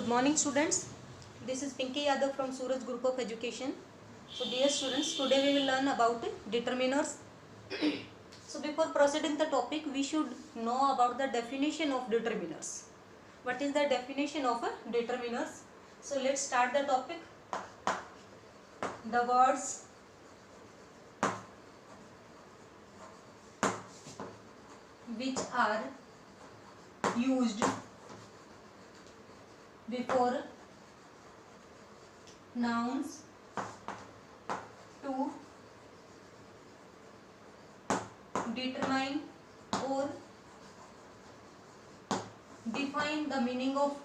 Good morning students. This is Pinky Yadav from Suraj Group of Education. So dear students, today we will learn about determiners. So before proceeding the topic, we should know about the definition of determiners. What is the definition of determiners? So let's start the topic. The words which are used before nouns to determine or define the meaning of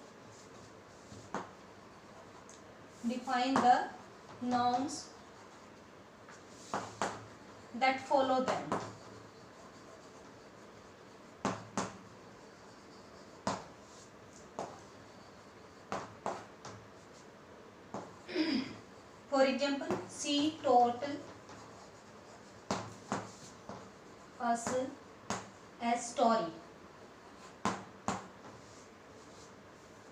the nouns that follow them. For example, she taught us a story.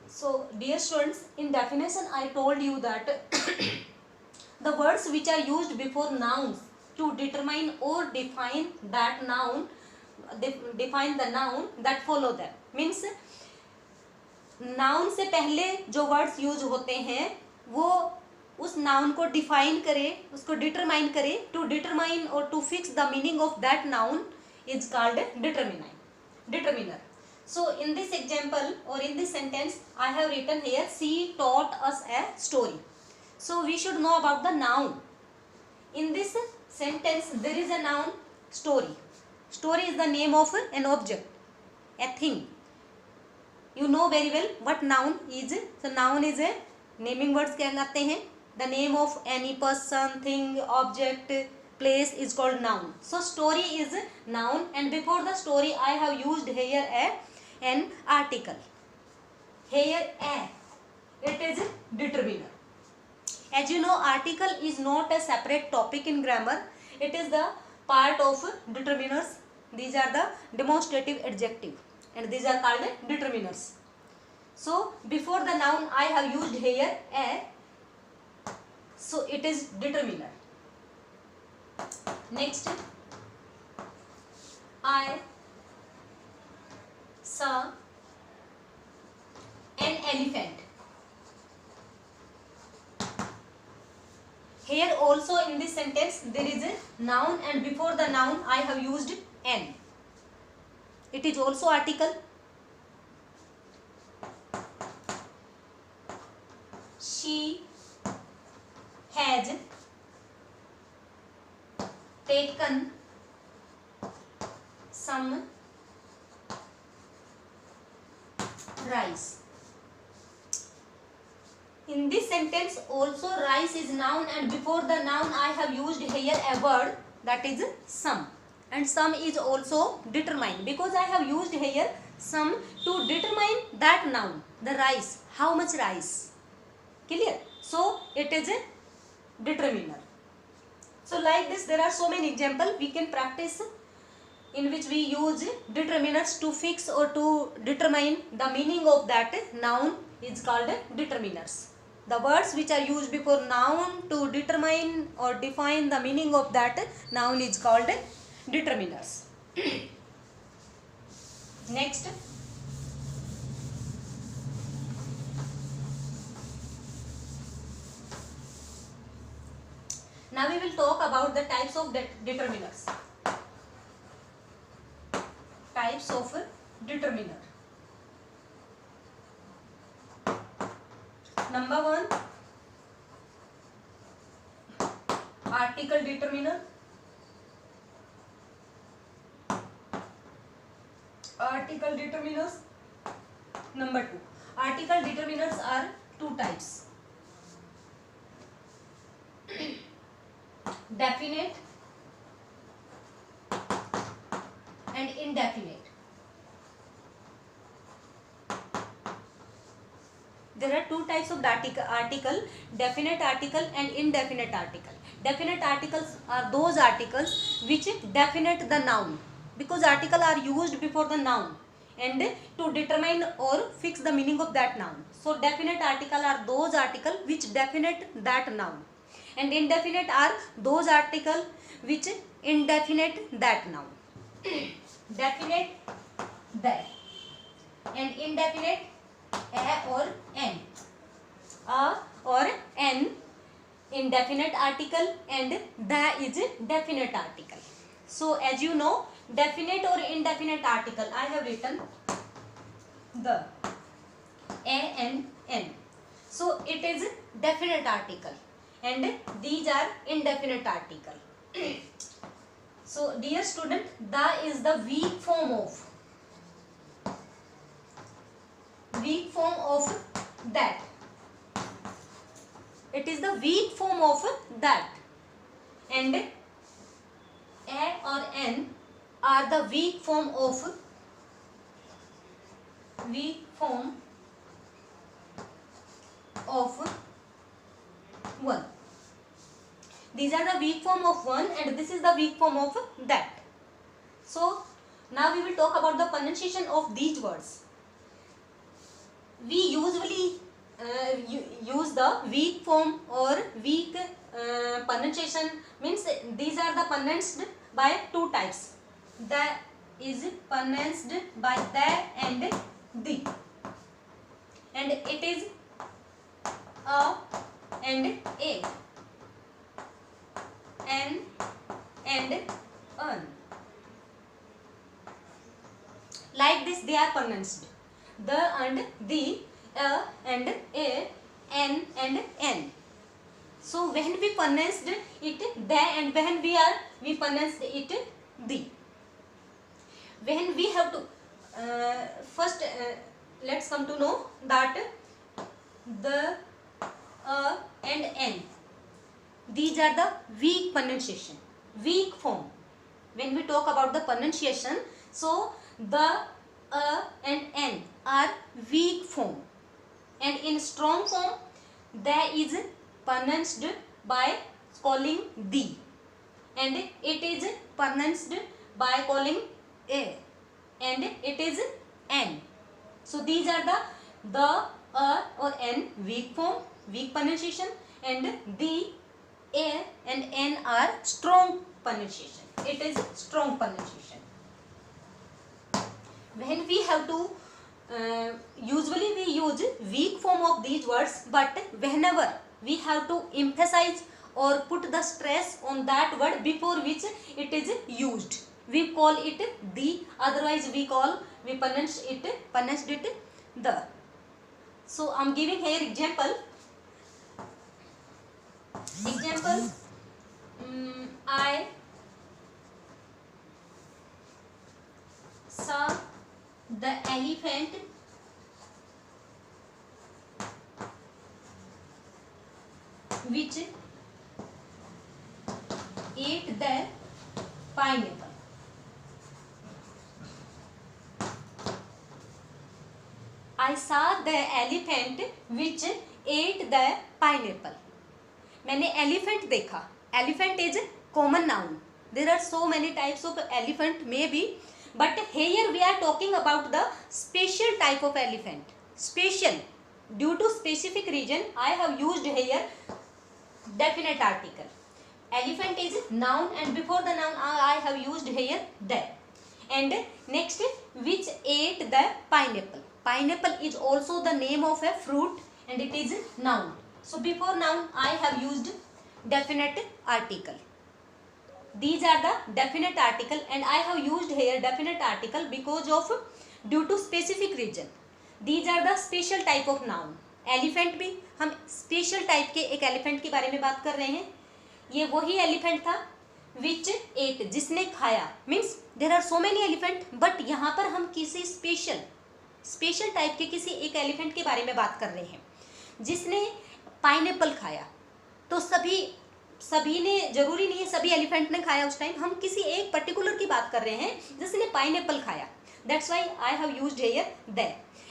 So dear students, in definition I told you that the words which are used before nouns to determine or define that noun, define the noun that follow them. Means noun से पहले जो words use होते हैं वो उस noun को define करे, उसको डिटरमाइन करे. टू डिटरमाइन और to fix the meaning of that noun is called determiner. So in this example or in this sentence I have written here, she taught us a story. So we should know about the noun. In this sentence there is a noun story. Story is the name of an object, a thing. You know very well what noun is. So noun is a naming words कहलाते हैं. The name of any person, thing, object, place is called noun. So story is noun, and before the story I have used here an article. Here it is determiner. As you know, article is not a separate topic in grammar. It is the part of determiners. These are the demonstrative adjective and these are called determiners. So before the noun I have used here a, so it is determiner. Next, I saw an elephant. Here also in this sentence there is a noun, and before the noun I have used an. It is also article. She has taken some rice. In this sentence also rice is noun, and before the noun I have used here a word that is some, and some is also determined because I have used here some to determine that noun, the rice, how much rice. Clear? So it is a determiner. So like this there are so many examples we can practice in which we use determiners to fix or to determine the meaning of that noun is called determiners. The words which are used before noun to determine or define the meaning of that noun is called determiners. Next, now we will talk about the types of determiners. Types of determiner. Number 1, article determiner. Article determiners. Number 2, article determiners are two types. Definite and indefinite. There are two types of article, definite article and indefinite article. Definite articles are those articles which definite the noun, because article are used before the noun. and to determine or fix the meaning of that noun. So definite article are those article which definite that noun, and indefinite are those article which indefinite that noun. Definite that, and indefinite a or n. A or n indefinite article, and the is definite article. So as you know, definite or indefinite article, I have written the a and n. So it is definite article, and these are indefinite article. So dear student, the is the weak form of that. It is the weak form of that, and a or n are the weak form of one. These are the weak form of one, and this is the weak form of that. So now we will talk about the pronunciation of these words. We usually use the weak form or weak pronunciation, means these are the pronounced by two types. The is pronounced by the and the, and it is a and a, n and n. Like this they are pronounced. The and the, a and a, n and n. So when we pronounced it the, and when we pronounced it the. When we have to first let's come to know that the, and n, these are the weak pronunciation, weak form. When we talk about the pronunciation, so the, and n are weak form, and in strong form there is pronounced by calling the, and it is pronounced by calling a, and it is n. So these are the or n weak form, weak pronunciation, and the, a and n are strong pronunciation. It is strong pronunciation. When we have to usually we use weak form of these words, but whenever we have to emphasize or put the stress on that word before which it is used, we call it the, otherwise we pronounce it the. So I am giving here example. I saw the elephant which ate the pineapple. I saw the elephant which ate the pineapple. मैंने elephant देखा. Elephant is common noun. There are so many types of elephant maybe, but here we are talking about the special type of elephant. Special. Due to specific reason, I have used here definite article. Elephant is noun, and before the noun I have used here the. And next, which ate the pineapple. Pineapple is also the name of a fruit, and it is noun. So before noun I have used definite article. These are the definite article, and I have used here definite article because of due to specific reason. These are the special type of noun. Elephant भी हम special type के एक elephant के बारे में बात कर रहे हैं. ये वही एलिफेंट था विच एट, जिसने खाया. Means there are so many elephant, but यहाँ पर हम किसी स्पेशल टाइप के किसी एक एलिफेंट के बारे में बात कर रहे हैं जिसने पाइनएप्पल खाया. तो सभी ने, जरूरी नहीं है सभी एलिफेंट ने खाया उस टाइम, हम किसी एक पर्टिकुलर की बात कर रहे हैं जिसने पाइनएप्पल खाया. That's why I have used here the.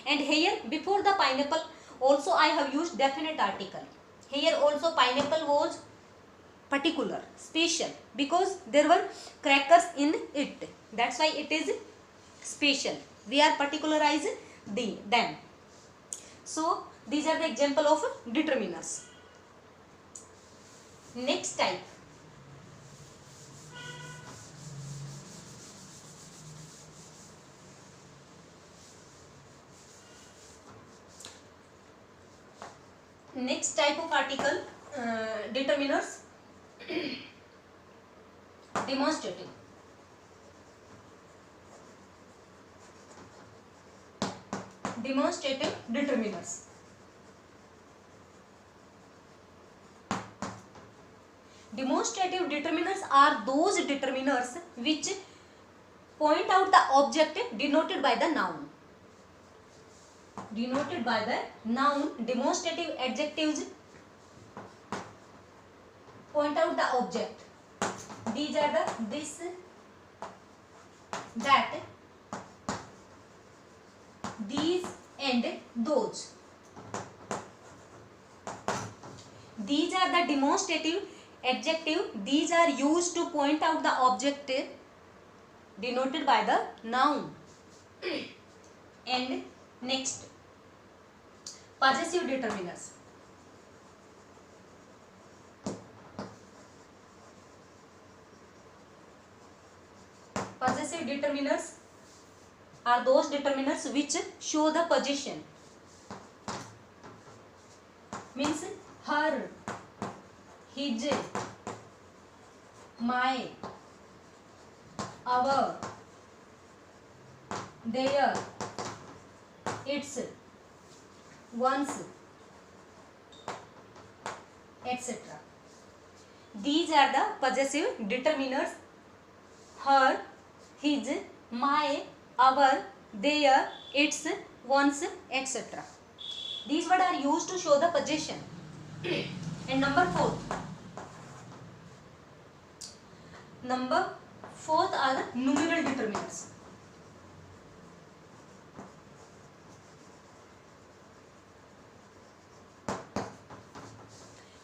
And here before the pineapple also I have used definite article. Here also pineapple was particular, special, because there were crackers in it. That's why it is special. We are particularize them. So these are the example of determiners. Next type. Next type of article, determiners. Demonstrative. Demonstrative determiners. Demonstrative determiners are those determiners which point out the object denoted by the noun. Denoted by the noun, demonstrative adjectives point out the object. These are the this, that, these and those. These are the demonstrative adjective. These are used to point out the object denoted by the noun. And next, possessive determiners. Possessive determiners are those determiners which show the possession. Means her, his, my, our, their, its, one's, etc. These are the possessive determiners. Her, his, my, our, their, its, one's, etc. These words are used to show the possession. And number fourth are the numeral determiners.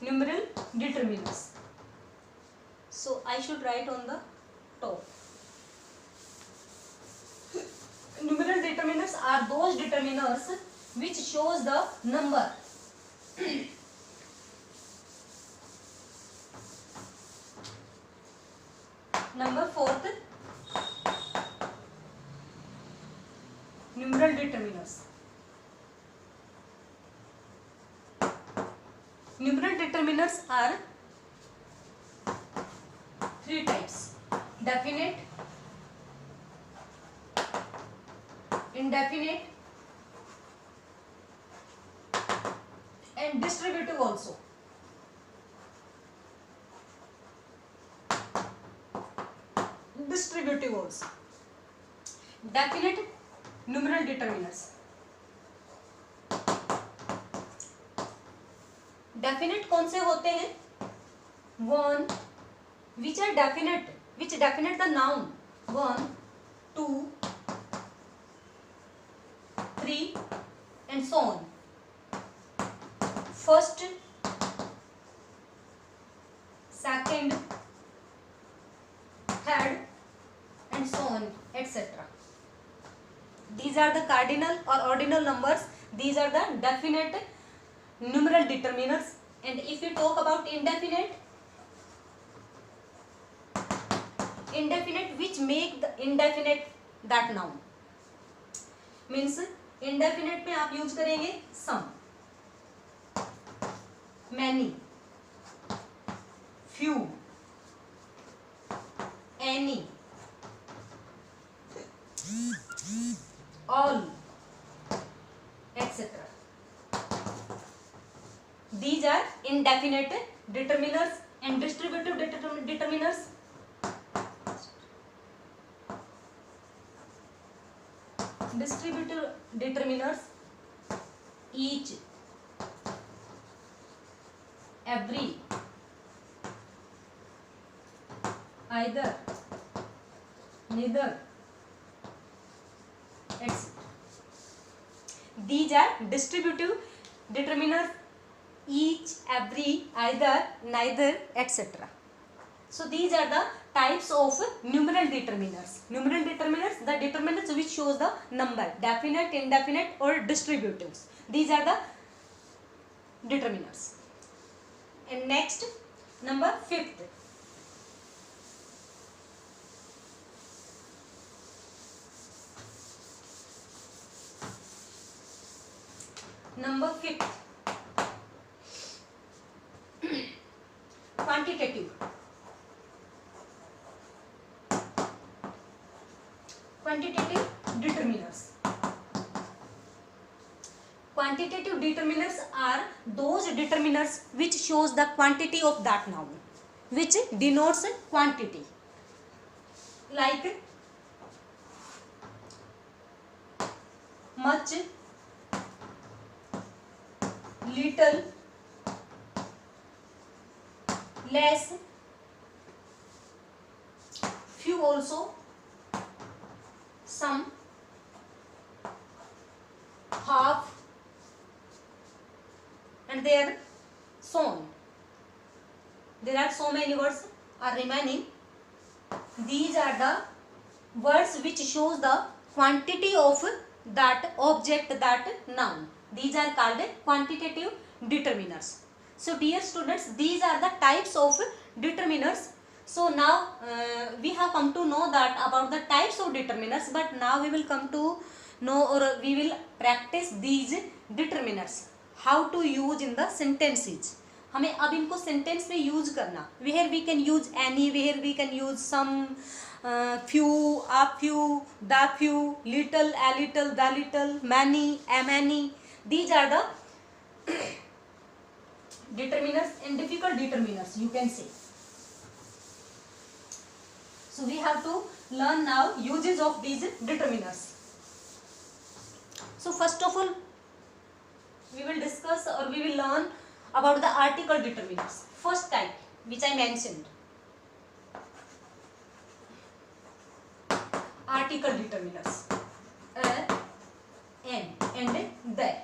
Numeral determiners. So I should write on the top. Numeral determiners are those determiners which shows the number. Number fourth, numeral determiners. Numeral determiners are three types: definite, indefinite, and distributive also. Distributive also. Definite numeral determiners. Definite कौन से होते हैं? One, which are definite, which definite the noun. 1, 2, 3, and so on. First, second, third, and so on, etc. These are the cardinal or ordinal numbers. These are the definite numeral determiners. And if you talk about indefinite, which make the indefinite that noun. Means indefinite में आप use करेंगे some, many, few, any, all, etc. These are indefinite determiners. And distributive determiners. Distributive determiners: each, every, either, neither, etc. These are distributive determiners: each, every, either, neither, etc. So these are the types of numeral determiners. Numeral determiners, the determinants which shows the number, definite, indefinite or distributives. These are the determiners. And next, number 5th. Number 5th. Quantitative. Quantitative determiners. Quantitative determiners are those determiners which shows the quantity of that noun, which denotes quantity, like much, little, less, few also, some, half, and there so on. There are so many words are remaining. These are the words which shows the quantity of that object, that noun. These are called quantitative determiners. So dear students, these are the types of determiners. So now we have come to know that about the types of determiners, but now we will come to know, or we will practice these determiners, how to use in the sentences. हमें अब इनको sentence में use करना. Where we can use any, where we can use some, few, a few, the few, little, a little, the little, many, a many. These are the determiners and difficult determiners, you can say. So we have to learn now uses of these determiners. So first of all, we will discuss, or we will learn about the article determiners. First type which I mentioned, article determiners, a, an and the.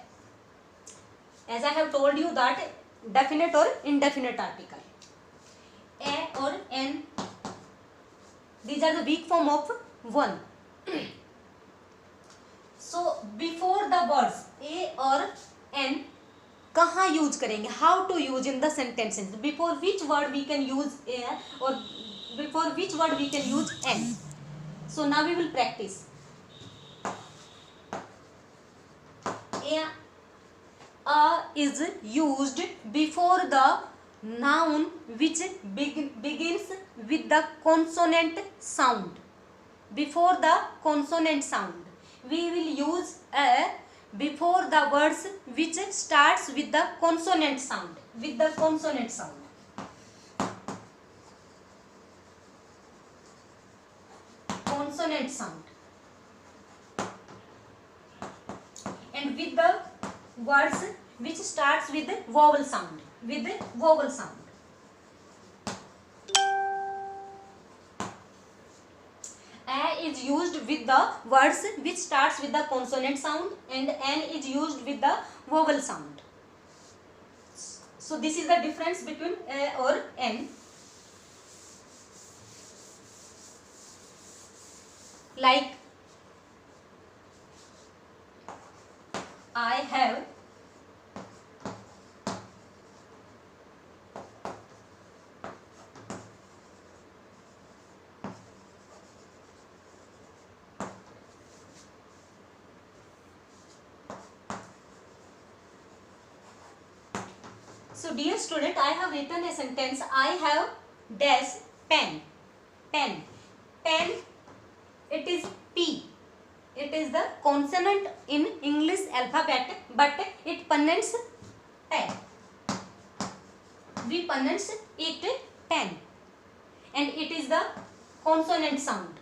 As I have told you that definite or indefinite article, a or an, these are the weak form of one. So before the words a or n, कहाँ use करेंगे, how to use in the sentences, before which word we can use A और before which word we can use an. So now we will practice. Is used before the noun which begins with the consonant sound. Before the consonant sound, we will use a before the words which starts with the consonant sound. With the consonant sound. Consonant sound. And with the words which starts with the vowel sound. With the vowel sound. A is used with the words which starts with the consonant sound, and n is used with the vowel sound. So this is the difference between a or n. Like I have, so dear student, I have written a sentence. I have dash pen. Pen. Pen, it is P. It is the consonant in English alphabet, but it pronounces pen. We pronounce it pen, and it is the consonant sound.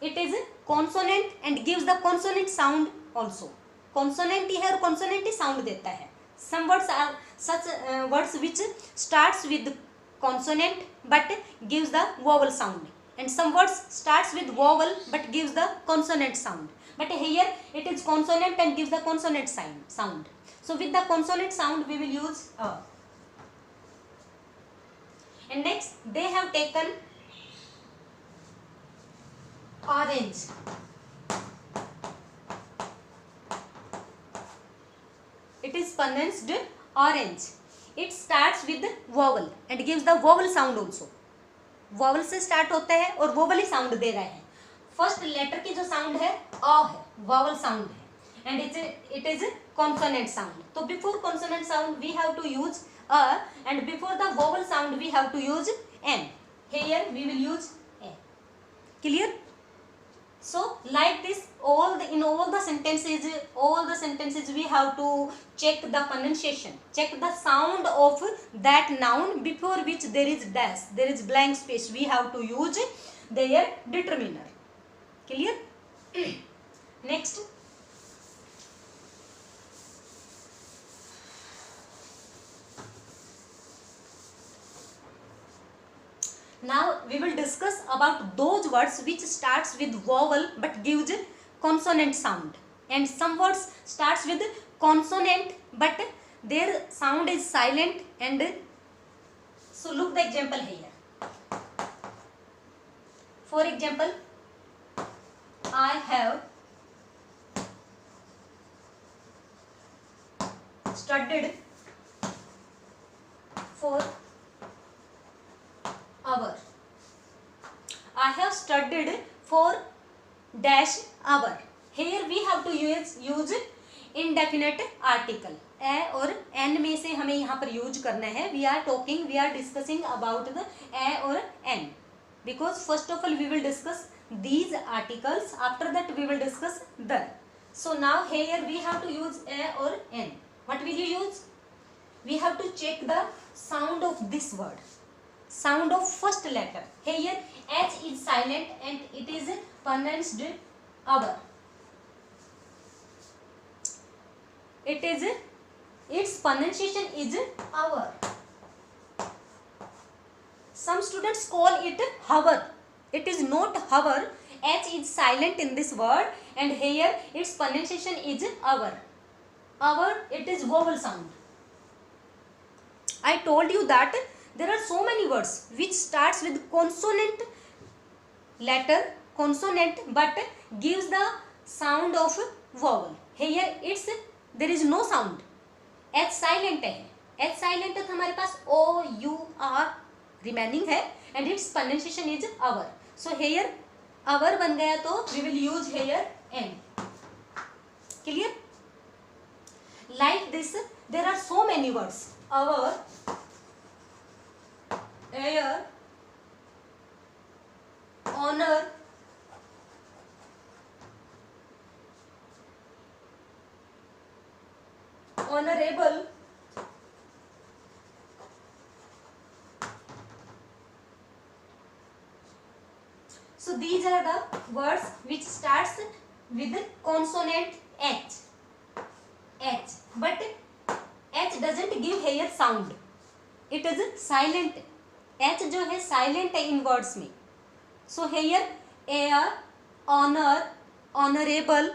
It is consonant and gives the consonant sound also. Consonant ही है और consonant ही sound देता है. Some words are such words which starts with consonant but gives the vowel sound, and some words starts with vowel but gives the consonant sound. But here it is consonant and gives the consonant sound. So with the consonant sound we will use a. And next they have taken orange. It is pronounced orange. It starts with vowel and gives the vowel sound also. vowel से start होता है और vowel ही sound दे रहा है. First letter की जो sound है अ है, vowel sound है, and it is consonant sound. तो before consonant sound we have to use a, and before the vowel sound we have to use n. Here we will use a. Clear? So like this, in all the sentences we have to check the pronunciation, check the sound of that noun before which there is dash, there is blank space. We have to use their determiner. Clear? Next, now we will discuss about those words which starts with vowel but gives consonant sound, and some words starts with consonant but their sound is silent. And so look the example here. For example, I have studied for hour. I have studied for dash hour. Here we have to use indefinite article. a और n में से हमें यहाँ पर use करना है. We are discussing about the a और n, because first of all we will discuss these articles, after that we will discuss the. So now here we have to use a or n. What will you use? We have to check the sound of this word, sound of first letter. Here h is silent and it is pronounced hour. Its pronunciation is hour. Some students call it hour. It is not hour. H is silent in this word, and here its pronunciation is hour. Hour, it is vowel sound. I told you that there are so many words which starts with consonant letter, consonant, but gives the sound of vowel. Here there is no sound. H silent है. H silent है तो हमारे पास O U R remaining है, and its pronunciation is hour. So here hour बन गया तो we will use here n. Clear? Like this, there are so many words. Hour, air, honor, honorable, so these are the words which starts with consonant H. But H doesn't give here sound. It is silent. H जो है silent है in words में. So here air, honor, honorable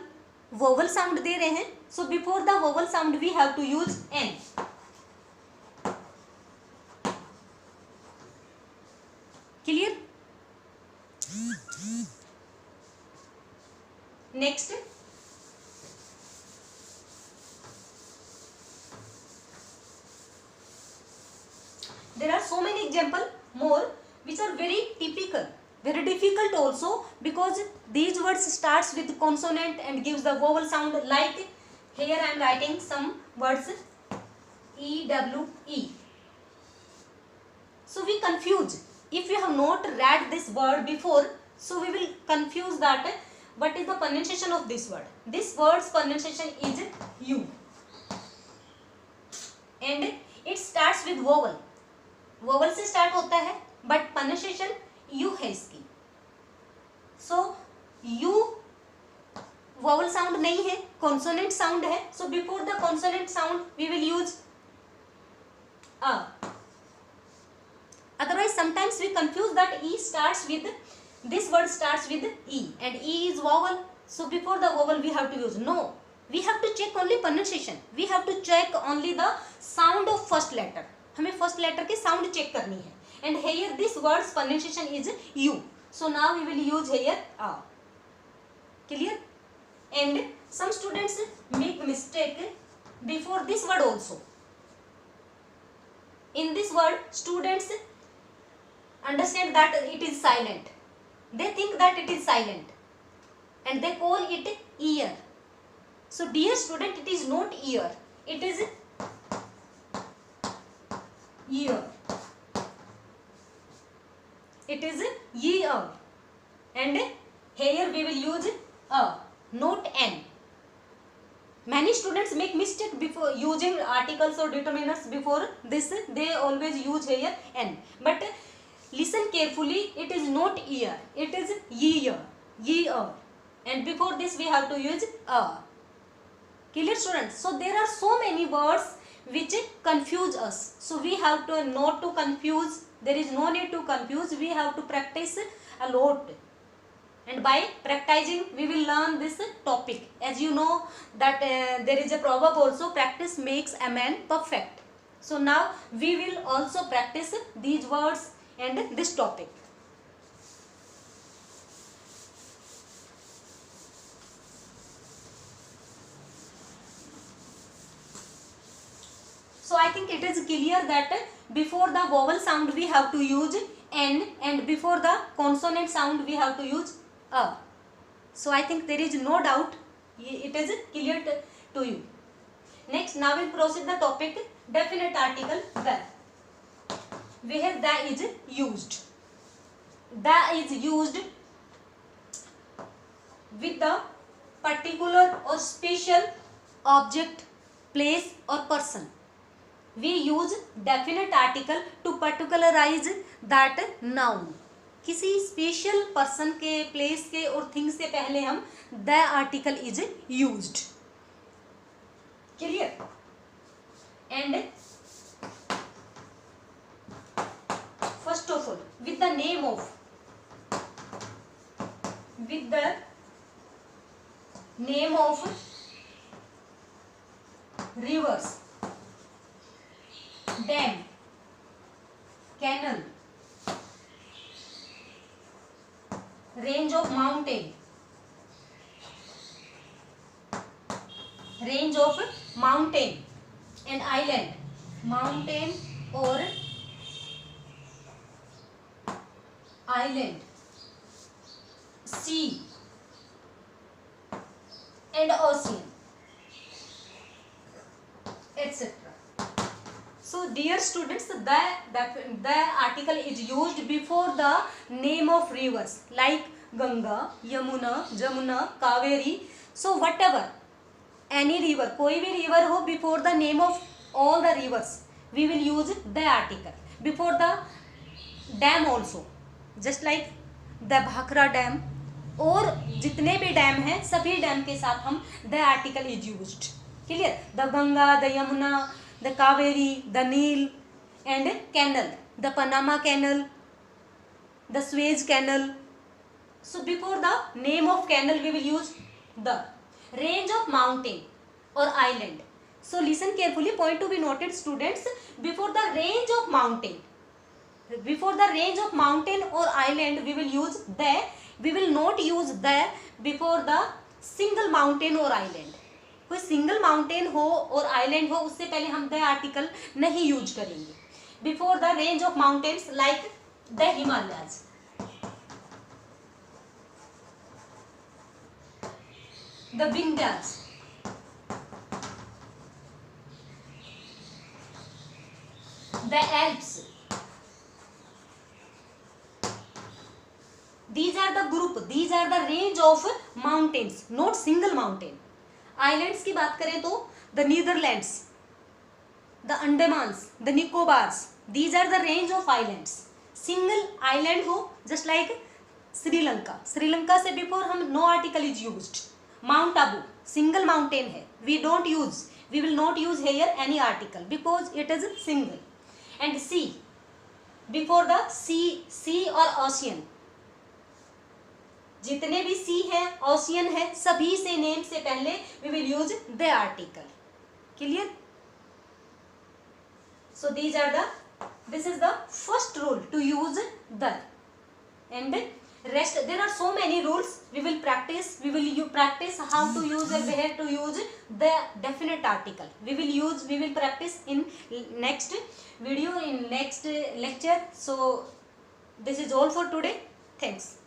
vowel sound दे रहे हैं. So before the vowel sound we have to use n. Clear? Next, there are so many examples more which are very typical, very difficult also, because these words starts with consonant and gives the vowel sound. Like here I am writing some words EWE. So we confuse if we have not read this word before, so we will confuse that what is the pronunciation of this word. This word's pronunciation is U, and it starts with vowel. vowel से start होता है but pronunciation U है इसकी. So U vowel sound नहीं है, consonant sound है. So before the consonant sound we will use a. Otherwise sometimes we confuse that E starts with, this word starts with E, and E is vowel. So before the vowel we have to use. No, we have to check only pronunciation. We have to check only the sound of first letter. हमें first letter की sound check करनी है, and here this words pronunciation is U. So now we will use here a. Clear? And some students make mistake before this word also. In this word, students understand that it is silent. They think that it is silent and they call it ear. So dear student, it is not ear, it is ear. It is year. And here we will use a, not an. Many students make mistake before using articles or determiners before this. They always use here an. But listen carefully, it is not ear, it is year, year. And before this we have to use a. Clear students? So there are so many words which confuse us. So we have to not to confuse. There is no need to confuse. We have to practice a lot. And by practicing we will learn this topic. As you know that there is a proverb also, practice makes a man perfect. So now we will also practice these words and this topic. So I think it is clear that before the vowel sound we have to use n, and before the consonant sound we have to use a. So I think there is no doubt, it is clear to you. Next, now we'll proceed the topic definite article the. Where the is used. The is used with the particular or special object, place or person. We use definite article to particularize that noun. किसी special person के, place के और thing से पहले हम the article is used. Clear? And first of all with the name of, with the name of rivers, dam, canal, range of mountain, range of mountain and island, mountain or island, sea and ocean, etc. So dear students, the article is used before the name of rivers like Ganga, Yamuna, Jamuna, Kaveri. So whatever, any river, कोई भी river हो, before the name of all the rivers we will use the article. Before the dam also, just like the Bhakra dam, और जितने भी dam हैं सभी dam के साथ हम the article is used. Clear? The Ganga, the Yamuna, the Kaveri, the Nile and canal, the Panama canal, the Suez canal. So before the name of canal we will use the. Range of mountain or island. So listen carefully, point to be noted students. Before the range of mountain, before the range of mountain or island we will use the. We will not use the before the single mountain or island. कोई single mountain हो और island हो उससे पहले हम the article नहीं use करेंगे. Before the range of mountains like the Himalayas, the Vindhyas, the Alps. These are the group, these are the range of mountains, not single mountain. Islands की बात करें तो the Netherlands, the Andamans, the Nicobars, these are the range of islands. Single island हो just like Sri Lanka, Sri Lanka से before हम no article is used. Mount Abu single mountain है, we don't use, we will not use here any article because it is single. And sea, before the sea, sea और ocean, जितने भी सी है, ocean है, सभी से नेम से पहले we will use the article. Clear? So these are the, this is the first rule to use the. And Rest, there are so many rules. We will practice, practice how to use or where to use the definite article. We will practice in next video, in next lecture. So this is all for today. Thanks.